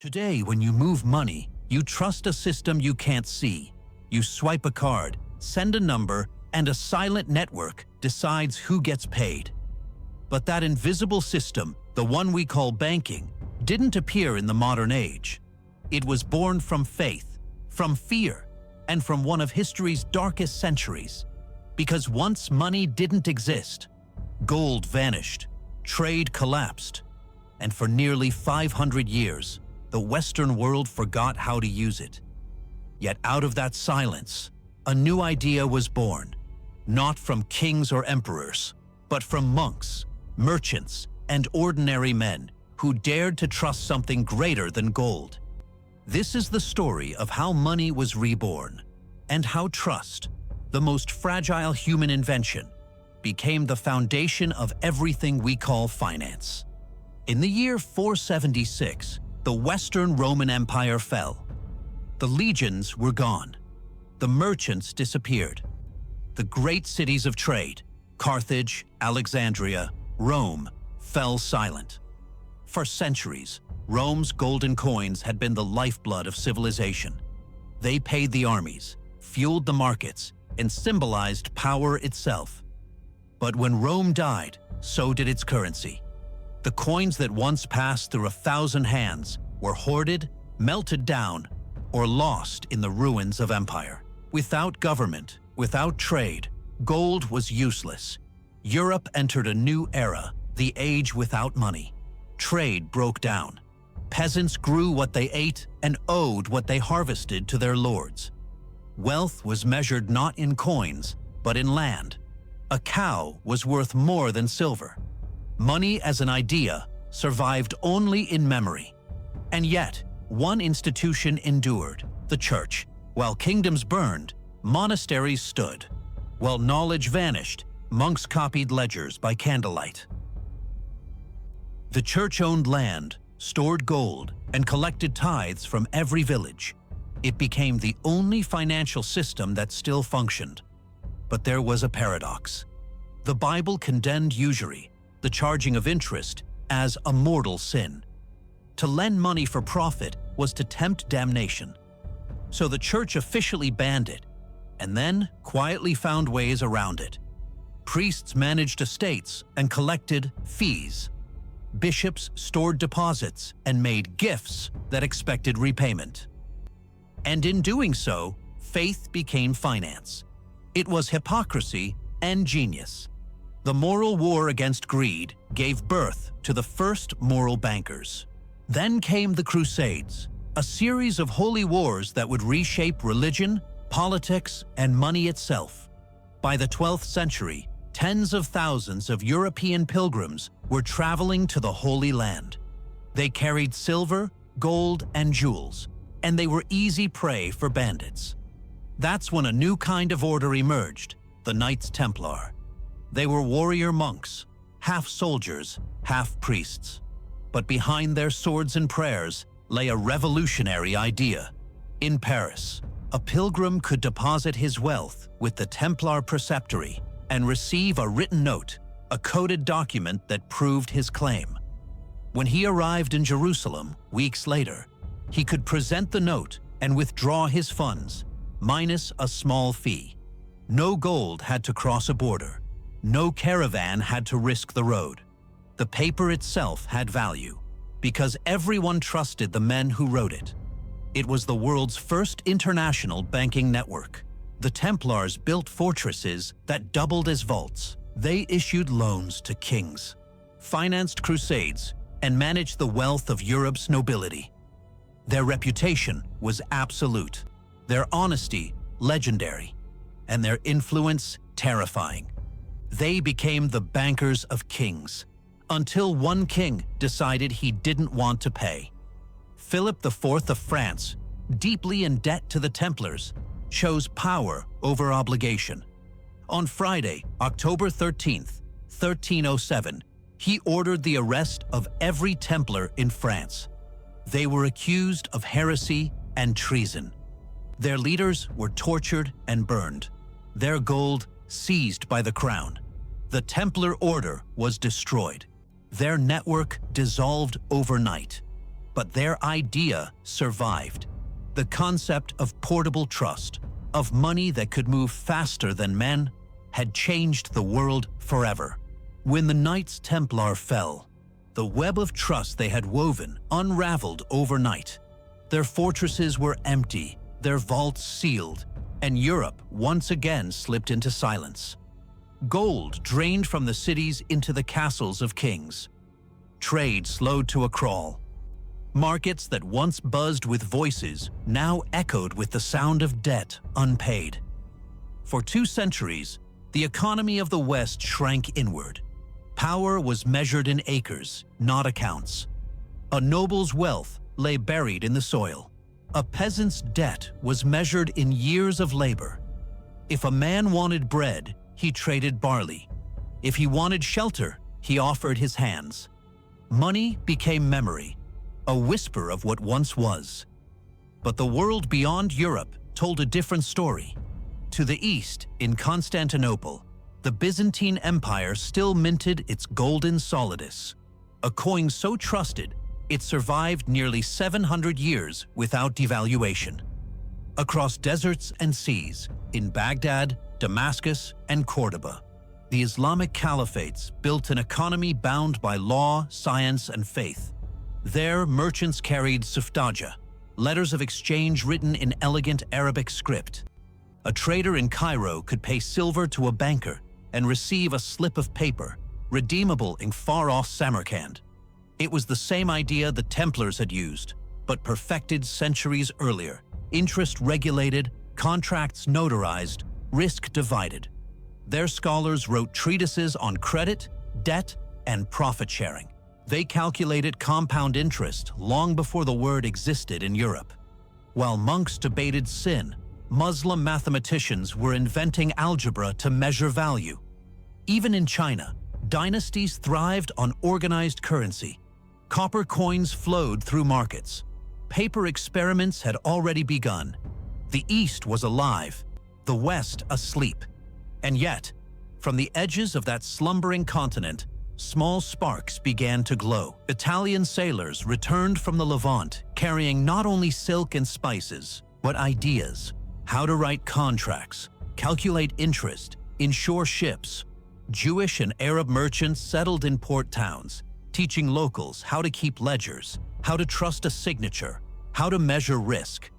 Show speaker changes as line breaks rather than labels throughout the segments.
Today, when you move money, you trust a system you can't see. You swipe a card, send a number, and a silent network decides who gets paid. But that invisible system, the one we call banking, didn't appear in the modern age. It was born from faith, from fear, and from one of history's darkest centuries. Because once money didn't exist, gold vanished, trade collapsed, and for nearly 500 years, the Western world forgot how to use it. Yet out of that silence, a new idea was born, not from kings or emperors, but from monks, merchants, and ordinary men who dared to trust something greater than gold. This is the story of how money was reborn, and how trust, the most fragile human invention, became the foundation of everything we call finance. In the year 476, the Western Roman Empire fell. The legions were gone. The merchants disappeared. The great cities of trade, Carthage, Alexandria, Rome, fell silent. For centuries, Rome's golden coins had been the lifeblood of civilization. They paid the armies, fueled the markets, and symbolized power itself. But when Rome died, so did its currency. The coins that once passed through 1,000 hands were hoarded, melted down, or lost in the ruins of empire. Without government, without trade, gold was useless. Europe entered a new era, the age without money. Trade broke down. Peasants grew what they ate and owed what they harvested to their lords. Wealth was measured not in coins, but in land. A cow was worth more than silver. Money as an idea survived only in memory. And yet, one institution endured, the church. While kingdoms burned, monasteries stood. While knowledge vanished, monks copied ledgers by candlelight. The church owned land, stored gold, and collected tithes from every village. It became the only financial system that still functioned. But there was a paradox. The Bible condemned usury, the charging of interest, as a mortal sin. To lend money for profit was to tempt damnation. So the church officially banned it, and then quietly found ways around it. Priests managed estates and collected fees. Bishops stored deposits and made gifts that expected repayment. And in doing so, faith became finance. It was hypocrisy and genius. The moral war against greed gave birth to the first moral bankers. Then came the Crusades, a series of holy wars that would reshape religion, politics, and money itself. By the 12th century, tens of thousands of European pilgrims were traveling to the Holy Land. They carried silver, gold, and jewels, and they were easy prey for bandits. That's when a new kind of order emerged, the Knights Templar. They were warrior monks, half soldiers, half priests. But behind their swords and prayers lay a revolutionary idea. In Paris, a pilgrim could deposit his wealth with the Templar preceptory and receive a written note, a coded document that proved his claim. When he arrived in Jerusalem weeks later, he could present the note and withdraw his funds, minus a small fee. No gold had to cross a border. No caravan had to risk the road. The paper itself had value, because everyone trusted the men who wrote it. It was the world's first international banking network. The Templars built fortresses that doubled as vaults. They issued loans to kings, financed crusades, and managed the wealth of Europe's nobility. Their reputation was absolute, their honesty legendary, and their influence terrifying. They became the bankers of kings, until one king decided he didn't want to pay. Philip IV of France, deeply in debt to the Templars, chose power over obligation. On Friday, October 13th, 1307, he ordered the arrest of every Templar in France. They were accused of heresy and treason. Their leaders were tortured and burned, their gold seized by the crown. The Templar order was destroyed, their network dissolved overnight. but their idea survived. The concept of portable trust, of money that could move faster than men, had changed the world forever. When the Knights Templar fell, the web of trust they had woven unraveled overnight. Their fortresses were empty, their vaults sealed, and Europe once again slipped into silence. Gold drained from the cities into the castles of kings. Trade slowed to a crawl. Markets that once buzzed with voices now echoed with the sound of debt unpaid. For 2 centuries, the economy of the West shrank inward. Power was measured in acres, not accounts. A noble's wealth lay buried in the soil. A peasant's debt was measured in years of labor. If a man wanted bread, he traded barley. If he wanted shelter, he offered his hands. Money became memory, a whisper of what once was. But the world beyond Europe told a different story. To the east, in Constantinople, the Byzantine Empire still minted its golden solidus, a coin so trusted it survived nearly 700 years without devaluation. Across deserts and seas, in Baghdad, Damascus, and Cordoba, the Islamic caliphates built an economy bound by law, science, and faith. There, merchants carried suftaja, letters of exchange written in elegant Arabic script. A trader in Cairo could pay silver to a banker and receive a slip of paper, redeemable in far-off Samarkand. It was the same idea the Templars had used, but perfected centuries earlier. Interest regulated, contracts notarized, risk divided. Their scholars wrote treatises on credit, debt, and profit sharing. They calculated compound interest long before the word existed in Europe. While monks debated sin, Muslim mathematicians were inventing algebra to measure value. Even in China, dynasties thrived on organized currency. Copper coins flowed through markets. Paper experiments had already begun. The East was alive, the West asleep. And yet, from the edges of that slumbering continent, small sparks began to glow. Italian sailors returned from the Levant carrying not only silk and spices, but ideas. How to write contracts, calculate interest, insure ships. Jewish and Arab merchants settled in port towns, teaching locals how to keep ledgers, how to trust a signature, how to measure risk.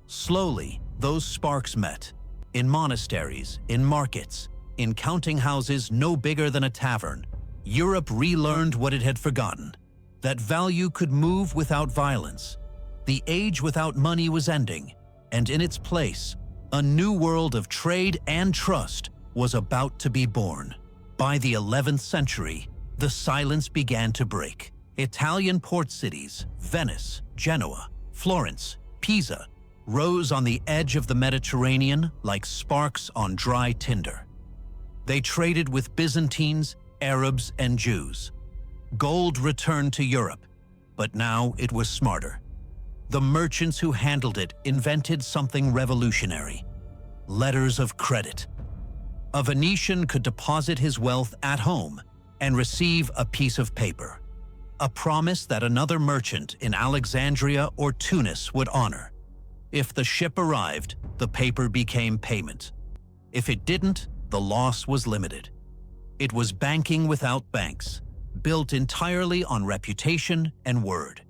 Slowly, those sparks met. In monasteries, in markets, in counting houses no bigger than a tavern, Europe relearned what it had forgotten, that value could move without violence. The age without money was ending, and in its place, a new world of trade and trust was about to be born. By the 11th century, the silence began to break. Italian port cities, Venice, Genoa, Florence, Pisa, rose on the edge of the Mediterranean like sparks on dry tinder. They traded with Byzantines, Arabs, and Jews. Gold returned to Europe, but now it was smarter. The merchants who handled it invented something revolutionary: letters of credit. A Venetian could deposit his wealth at home and receive a piece of paper, a promise that another merchant in Alexandria or Tunis would honor. If the ship arrived, the paper became payment. If it didn't, the loss was limited. It was banking without banks, built entirely on reputation and word.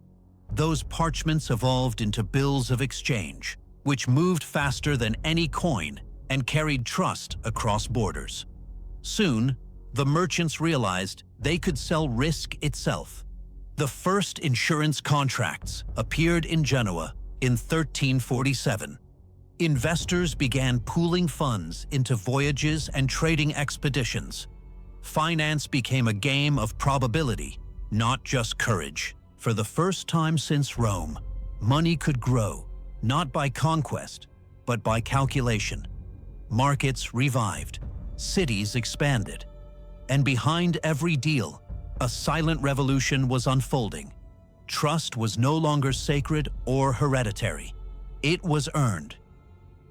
Those parchments evolved into bills of exchange, which moved faster than any coin and carried trust across borders. Soon, the merchants realized they could sell risk itself. The first insurance contracts appeared in Genoa in 1347. Investors began pooling funds into voyages and trading expeditions. Finance became a game of probability, not just courage. For the first time since Rome, money could grow, not by conquest, but by calculation. Markets revived, cities expanded, and behind every deal, a silent revolution was unfolding. Trust was no longer sacred or hereditary. It was earned.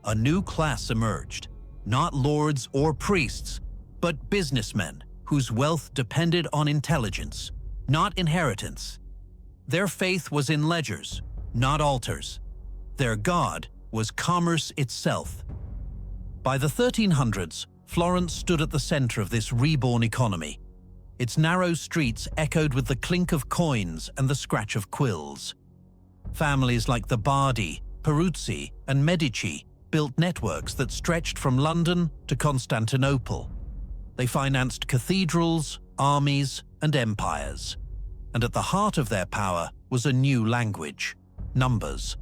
A new class emerged, not lords or priests, but businessmen whose wealth depended on intelligence, not inheritance. Their faith was in ledgers, not altars. Their god was commerce itself. By the 1300s, Florence stood at the center of this reborn economy. Its narrow streets echoed with the clink of coins and the scratch of quills. Families like the Bardi, Peruzzi, and Medici built networks that stretched from London to Constantinople. They financed cathedrals, armies, and empires. And at the heart of their power was a new language: numbers.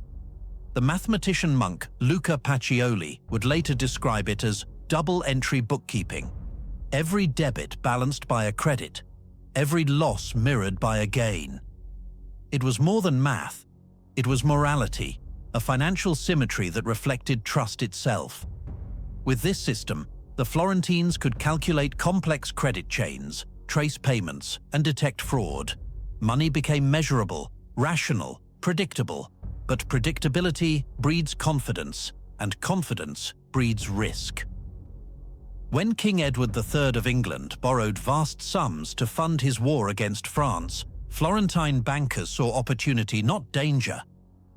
The mathematician monk Luca Pacioli would later describe it as double-entry bookkeeping. Every debit balanced by a credit, every loss mirrored by a gain. It was more than math. It was morality, a financial symmetry that reflected trust itself. With this system, the Florentines could calculate complex credit chains, trace payments, and detect fraud. Money became measurable, rational, predictable, but predictability breeds confidence, and confidence breeds risk. When King Edward III of England borrowed vast sums to fund his war against France, Florentine bankers saw opportunity, not danger.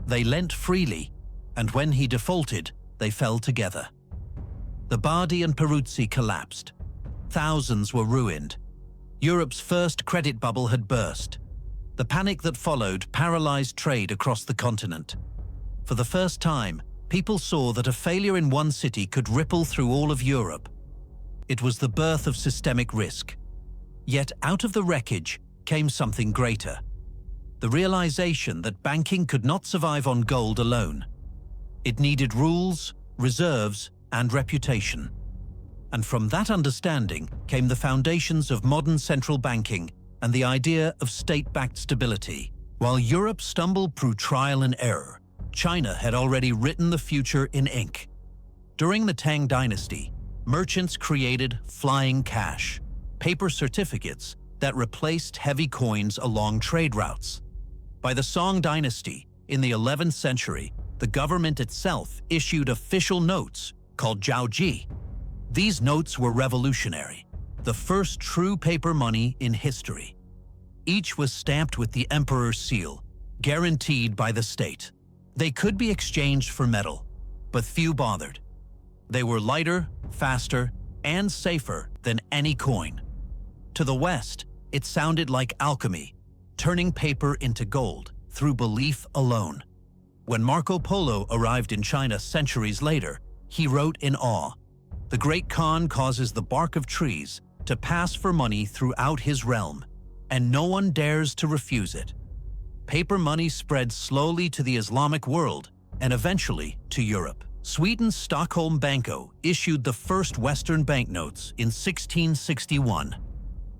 They lent freely, and when he defaulted, they fell together. The Bardi and Peruzzi collapsed. Thousands were ruined. Europe's first credit bubble had burst. The panic that followed paralyzed trade across the continent. For the first time, people saw that a failure in one city could ripple through all of Europe. It was the birth of systemic risk. Yet out of the wreckage came something greater: the realization that banking could not survive on gold alone. It needed rules, reserves, and reputation. And from that understanding came the foundations of modern central banking and the idea of state-backed stability. While Europe stumbled through trial and error, China had already written the future in ink. During the Tang Dynasty, merchants created flying cash, paper certificates that replaced heavy coins along trade routes. By the Song Dynasty, in the 11th century, the government itself issued official notes called jiaoji. These notes were revolutionary, the first true paper money in history. Each was stamped with the emperor's seal, guaranteed by the state. They could be exchanged for metal, but few bothered. They were lighter, faster, and safer than any coin. To the West, it sounded like alchemy, turning paper into gold through belief alone. When Marco Polo arrived in China centuries later, he wrote in awe, "The Great Khan causes the bark of trees to pass for money throughout his realm, and no one dares to refuse it." Paper money spread slowly to the Islamic world and eventually to Europe. Sweden's Stockholm Banco issued the first Western banknotes in 1661.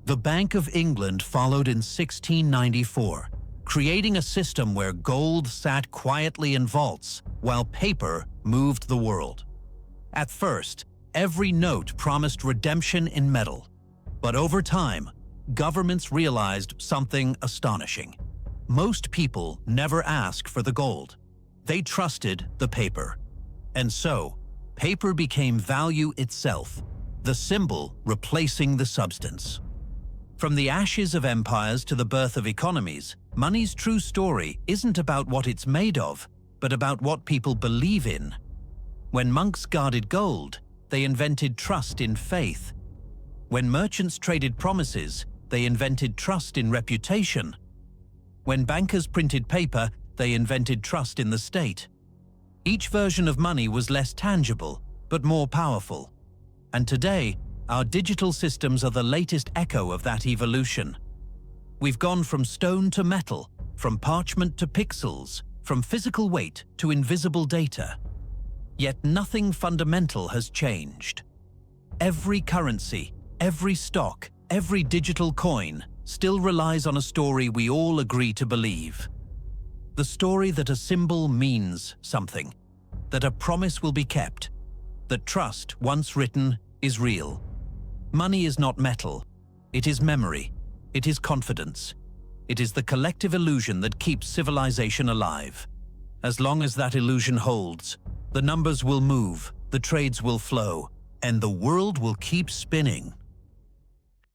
The Bank of England followed in 1694, creating a system where gold sat quietly in vaults while paper moved the world. At first, every note promised redemption in metal. But over time, governments realized something astonishing. Most people never ask for the gold. They trusted the paper. And so, paper became value itself, the symbol replacing the substance. From the ashes of empires to the birth of economies, money's true story isn't about what it's made of, but about what people believe in. When monks guarded gold, they invented trust in faith. When merchants traded promises, they invented trust in reputation. When bankers printed paper, they invented trust in the state. Each version of money was less tangible, but more powerful. And today, our digital systems are the latest echo of that evolution. We've gone from stone to metal, from parchment to pixels, from physical weight to invisible data. Yet nothing fundamental has changed. Every currency, every stock, every digital coin still relies on a story we all agree to believe. The story that a symbol means something, that a promise will be kept, that trust, once written, is real. Money is not metal. It is memory. It is confidence. It is the collective illusion that keeps civilization alive. As long as that illusion holds, the numbers will move, the trades will flow, and the world will keep spinning.